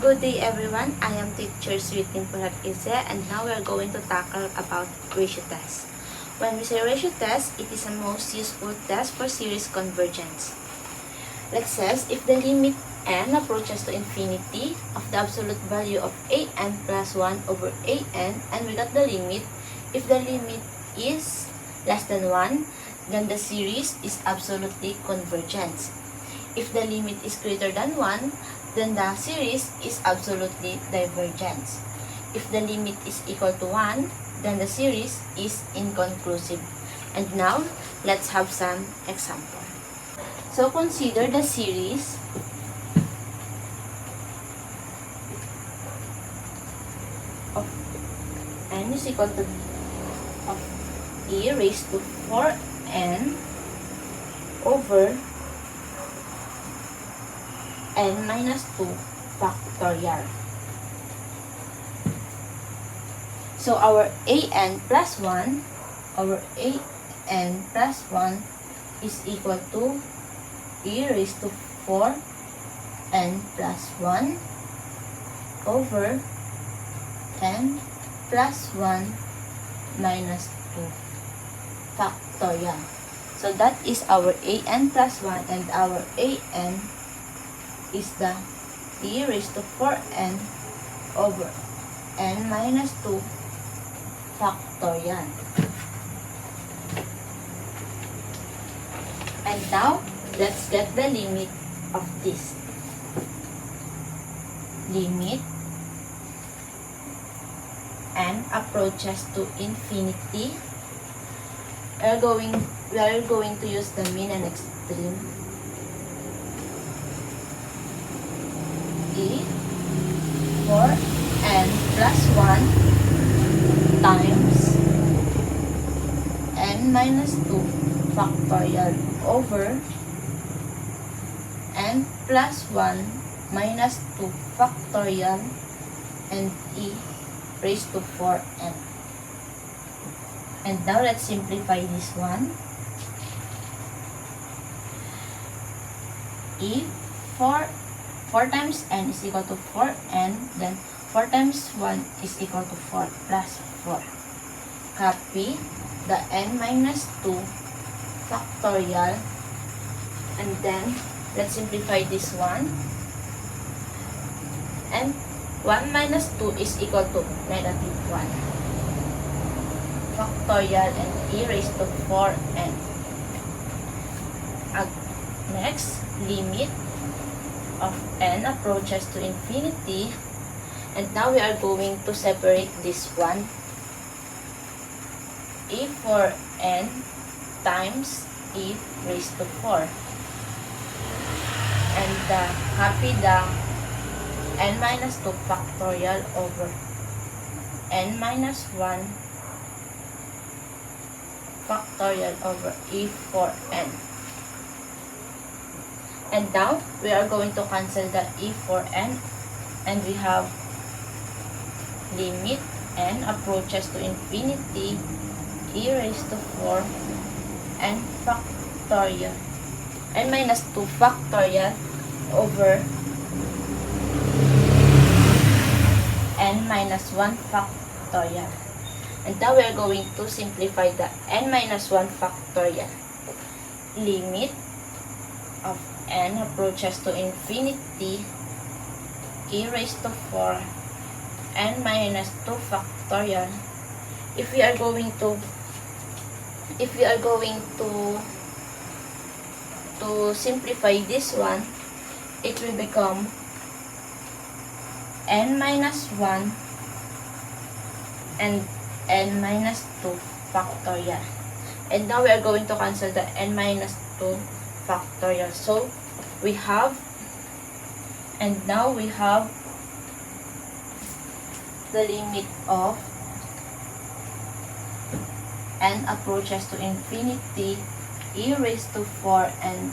Good day everyone, I am teacher Dimple and now we are going to tackle about ratio test. When we say ratio test, it is the most useful test for series convergence. Let's say if the limit n approaches to infinity of the absolute value of an plus 1 over an, and we got the limit, if the limit is less than 1, then the series is absolutely convergent. If the limit is greater than 1, then the series is absolutely divergent. If the limit is equal to 1, then the series is inconclusive. And now, let's have some example. So consider the series of n is equal to of e raised to 4n over n minus 2 factorial. So our an plus 1 is equal to e raised to 4n plus 1 over n plus 1 minus 2 factorial. So that is our an plus 1, and our an is the e raised to 4n over n minus 2 factorial. And now, let's get the limit of this. Limit n approaches to infinity. We are going to use the mean and extreme. E 4n plus 1 times n minus 2 factorial over n plus 1 minus 2 factorial and e raised to 4n. And now let's simplify this one. E 4 times n is equal to 4n, then 4 times 1 is equal to 4 plus 4. Copy the n minus 2 factorial, and then let's simplify this one. And 1 minus 2 is equal to negative 1 factorial and e raised to 4n. Next, limit of n approaches to infinity, and now we are going to separate this one. E 4n times e raised to 4, and copy the n minus 2 factorial over n minus 1 factorial over e 4n. And now, we are going to cancel the e 4n, and we have limit n approaches to infinity, e raised to 4 n factorial, n minus 2 factorial over n minus 1 factorial. And now we are going to simplify the n minus 1 factorial. Limit of n approaches to infinity, e raised to 4 n minus 2 factorial. If we are going to simplify this one, it will become n minus 1 and n minus 2 factorial. And now we are going to cancel the n minus 2 factorial. So we have, and now we have the limit of n approaches to infinity, e raised to 4 and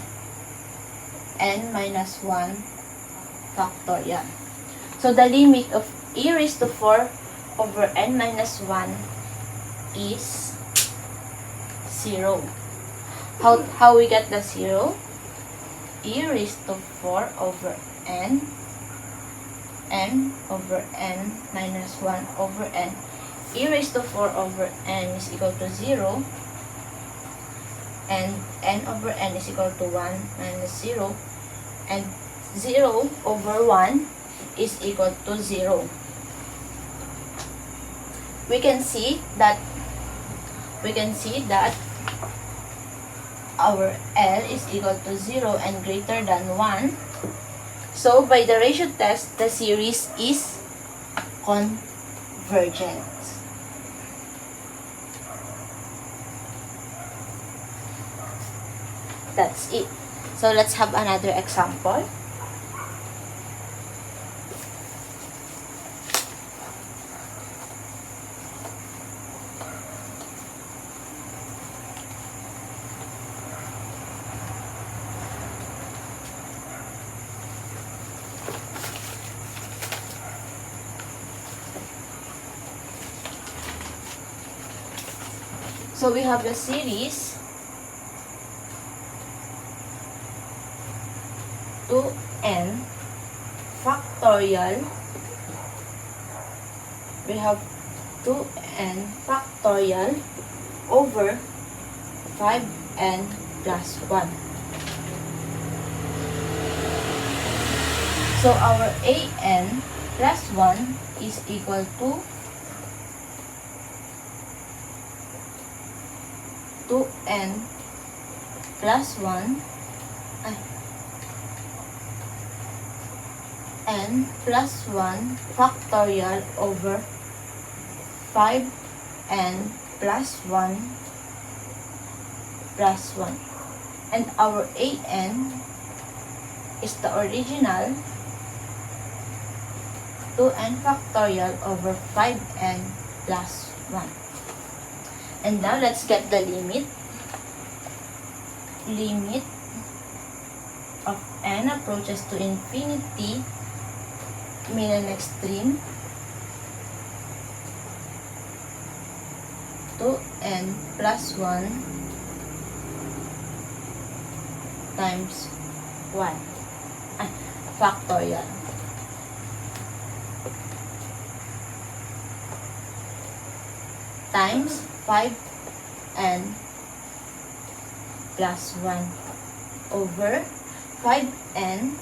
n minus 1 factorial. So the limit of e raised to 4 over n minus 1 is 0. How we get the 0? E raised to 4 over n m over n minus 1 over n. E raised to 4 over n is equal to 0. And n over n is equal to 1 minus 0. And 0 over 1 is equal to 0. We can see that our L is equal to 0 and greater than 1. So, by the ratio test, the series is convergent. That's it. So, let's have another example. So we have the series 2n factorial. We have 2n factorial over 5n plus 1. So our an plus 1 is equal to 2n plus 1 n plus 1 factorial over 5n plus 1 plus 1. And our an is the original 2n factorial over 5n plus 1. And now let's get the limit. Limit of n approaches to infinity, mean and extreme, 2n plus 1 times 1 factorial. Times 5n plus 1 over 5n.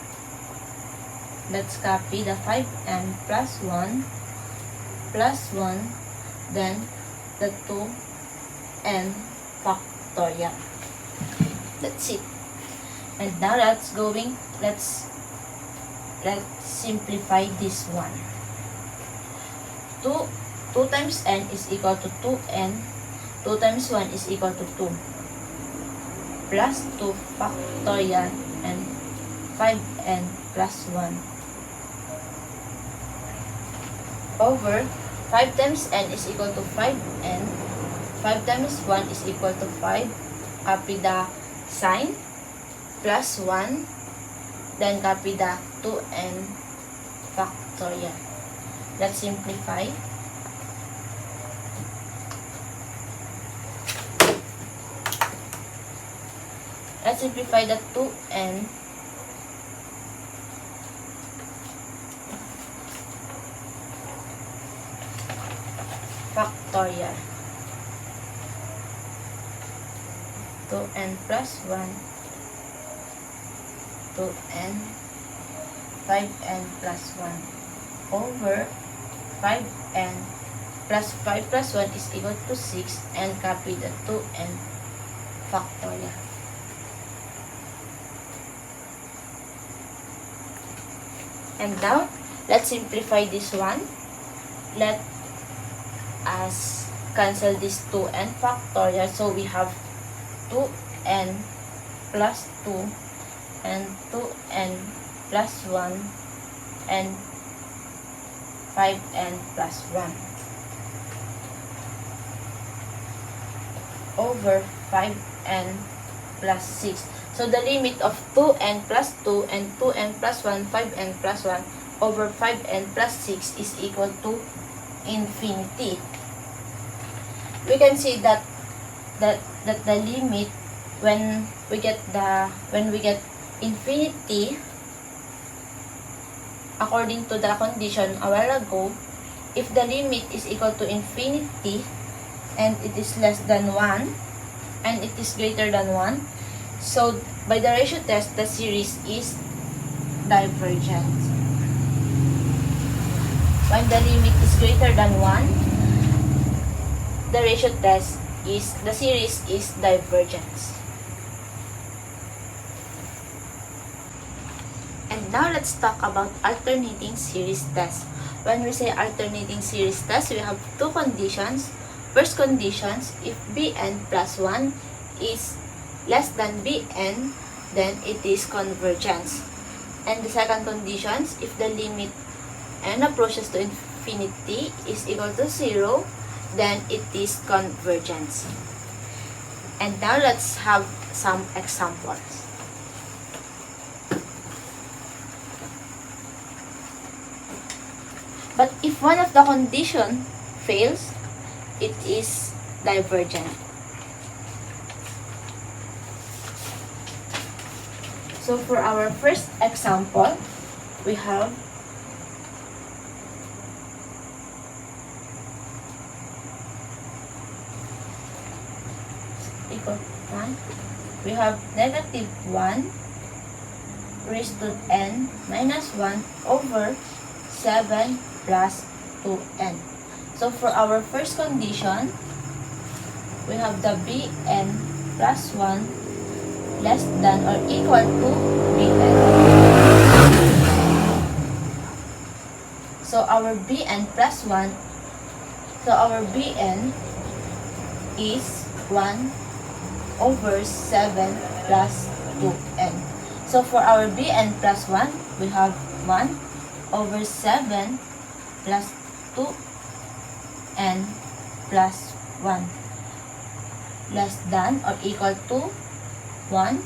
Let's copy the 5n plus 1, then the 2n factorial. That's it. And now let's simplify this one. 2 times n is equal to 2n. 2 times 1 is equal to 2. Plus 2 factorial and 5n plus 1. Over 5 times n is equal to 5n. 5 times 1 is equal to 5. Copy the sign. Plus 1. Then copy the 2n factorial. Let's simplify. Let's simplify the 2n factorial. 2n plus 1, 2n, 5n plus 1 over 5n plus 5 plus 1 is equal to 6, and copy the 2n factorial. And now, let's simplify this one. Let us cancel this 2n factorial. So, we have 2n plus 2 and 2n plus 1 and 5n plus 1 over 5n plus 6. So, the limit of 2n plus 2 and 2n plus 1, 5n plus 1 over 5n plus 6 is equal to infinity. We can see that the limit when we get infinity, according to the condition a while ago, if the limit is equal to infinity and it is less than 1 and it is greater than 1, so by the ratio test, the series is divergent. When the limit is greater than 1, the ratio test is, the series is divergence. And now let's talk about alternating series test. When we say alternating series test, we have two conditions. First conditions, if Bn plus 1 is less than Bn, then it is convergence. And the second conditions, if the limit n approaches to infinity is equal to 0, then it is convergence. And now let's have some examples. But if one of the condition fails, it is divergent. So for our first example, we have equal 1. We have negative 1 raised to n minus 1 over 7 plus 2n. So for our first condition, we have the Bn plus 1 less than or equal to Bn. So our Bn plus 1, so our Bn is 1 over 7 plus 2n. So for our Bn plus 1, we have 1 over 7 plus 2n plus 1 less than or equal to 1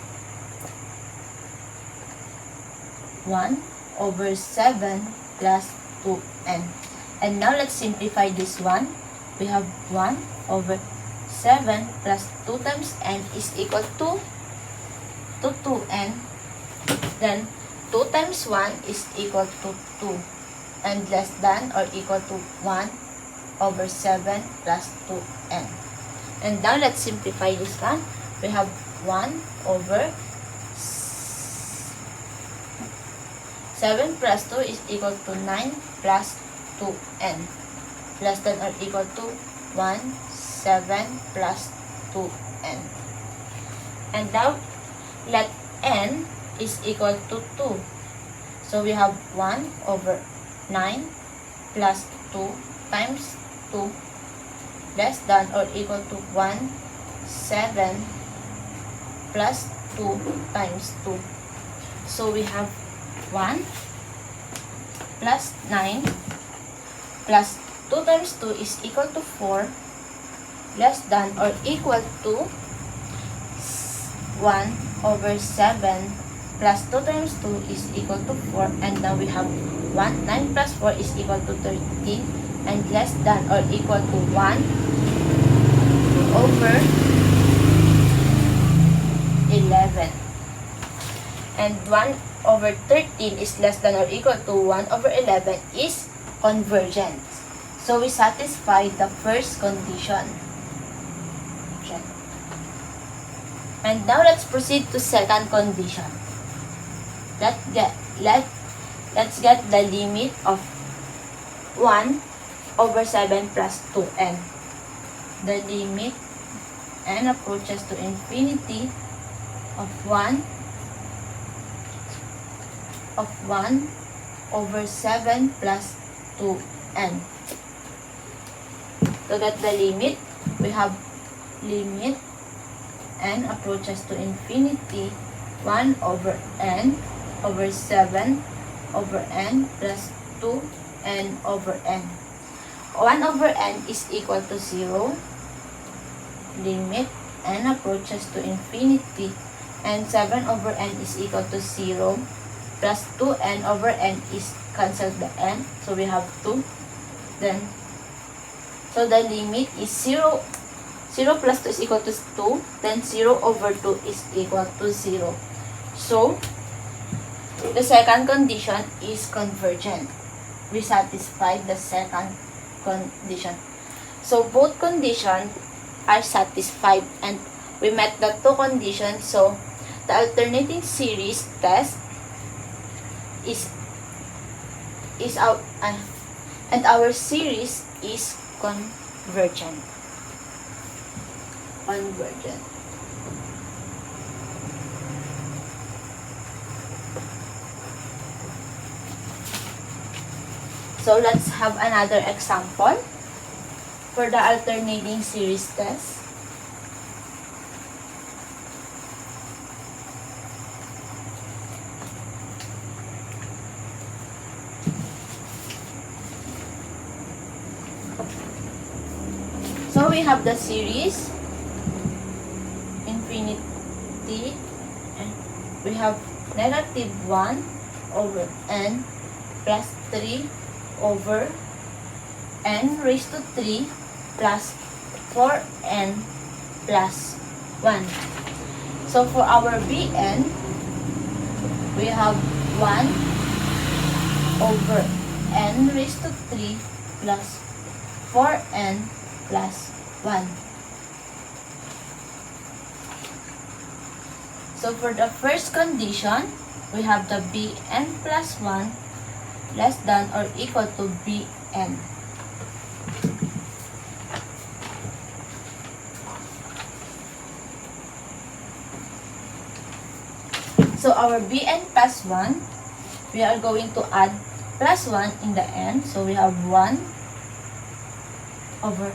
over 7 plus 2n. And now let's simplify this one. We have 1 over 7 plus 2 times n is equal to 2n. Then 2 times 1 is equal to 2 and less than or equal to 1 over 7 plus 2n. And now let's simplify this one. We have 1 over 7 plus 2 is equal to 9 plus 2n less than or equal to 1, 7 plus 2n. And now let n is equal to 2. So we have 1 over 9 plus 2 times 2 less than or equal to 1, 7 plus 2 times 2. So we have 1 plus 9 plus 2 times 2 is equal to 4 less than or equal to 1 over 7 plus 2 times 2 is equal to 4. And now we have 1, 9 plus 4 is equal to 13 and less than or equal to 1 over 11. And 1 over 13 is less than or equal to 1 over 11 is convergent. So we satisfy the first condition. And now let's proceed to second condition. Let's get the limit of 1 over 7 plus 2n. The limit n approaches to infinity of 1 over 7 plus 2n. To get the limit, we have limit n approaches to infinity 1 over n over 7 over n plus 2n over n. 1 over n is equal to 0. Limit n approaches to infinity and 7 over n is equal to 0 plus 2n over n is cancelled the n, so we have 2. Then so the limit is 0 plus 2 is equal to 2, then 0 over 2 is equal to 0. So The second condition is convergent. We satisfied the second condition. So both conditions are satisfied and we met the two conditions. So the alternating series test is out and our series is convergent. So let's have another example for the alternating series test. So we have the series infinity and we have negative 1 over n plus 3 over n raised to 3 plus 4n plus 1. So for our Bn, we have 1 over n raised to 3 plus 4n plus 1. So for the first condition, we have the Bn plus 1 less than or equal to Bn. So our Bn plus 1, we are going to add plus 1 in the end. So we have 1 over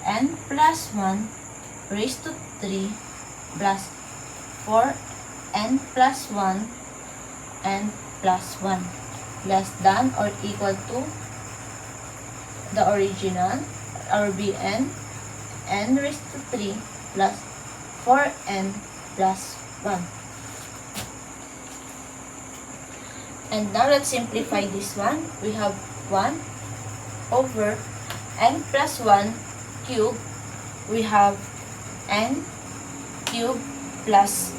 n plus 1 raised to 3 plus 4n plus 1 n plus 1 less than or equal to the original, our Bn, n raised to 3 plus 4n plus 1. And now let's simplify this one. We have 1 over n plus 1 cube. We have n cube plus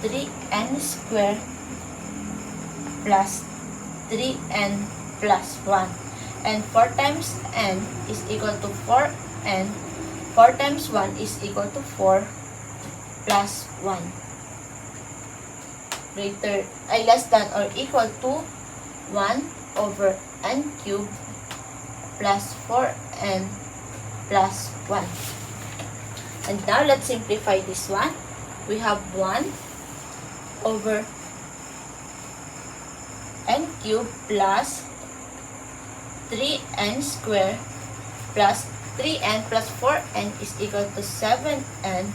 3n squared plus 3n plus 1. And 4 times n is equal to 4n. 4 times 1 is equal to 4 plus 1. Less than or equal to 1 over n cubed plus 4n plus 1. And now let's simplify this one. We have 1 over n cubed plus 3n squared plus 3n plus 4n is equal to 7n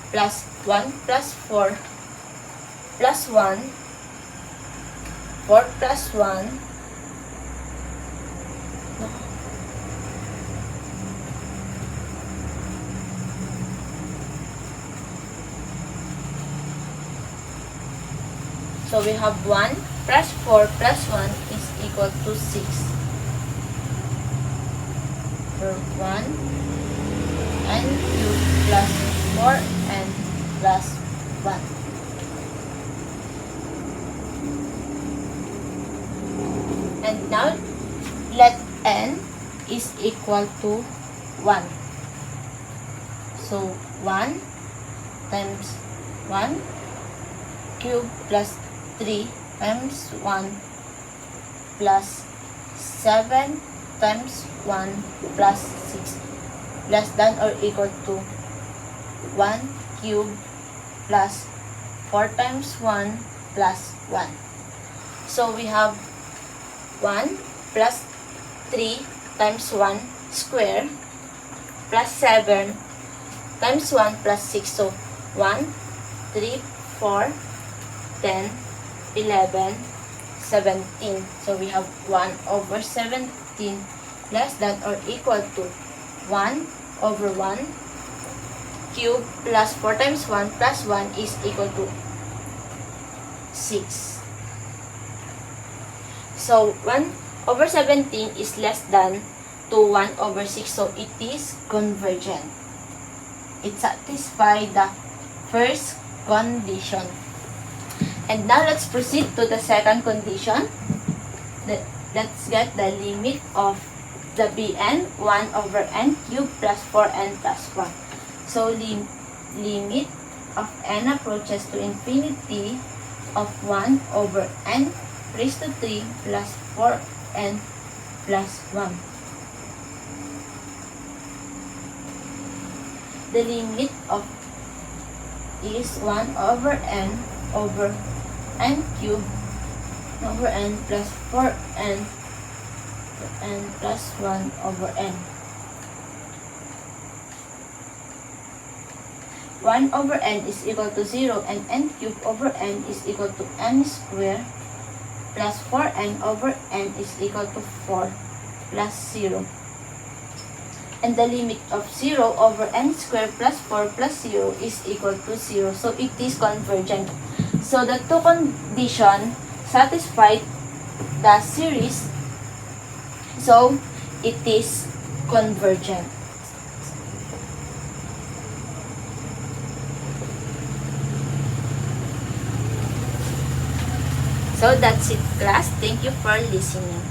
plus 1 plus 4 plus 1, 4 plus 1, so we have 1 plus 4 plus 1 is equal to 6. For 1 n cubed plus 4n plus 1. And now let n is equal to 1. So 1 times 1 cube plus 3 times 1 plus 7 times 1 plus 6 less than or equal to 1 cube plus 4 times 1 plus 1. So we have 1 plus 3 times 1 square plus 7 times 1 plus 6. So 1, 3, 4, 10, 11, 17. So we have 1 over 17 less than or equal to 1 over 1 cube plus 4 times 1 plus 1 is equal to 6. So 1 over 17 is less than to 1 over 6. So it is convergent. It satisfies the first condition. And now let's proceed to the second condition. Let's get the limit of the Bn 1 over n cubed plus 4n plus 1. So limit of n approaches to infinity of 1 over n raised to 3 plus 4n plus 1. The limit of is 1 over n cubed over n plus 4n plus 1 over n. 1 over n is equal to 0 and n cubed over n is equal to n squared plus 4n over n is equal to 4 plus 0. And the limit of 0 over n squared plus 4 plus 0 is equal to 0. So it is convergent. So the two conditions satisfy the series. So it is convergent. So that's it, class. Thank you for listening.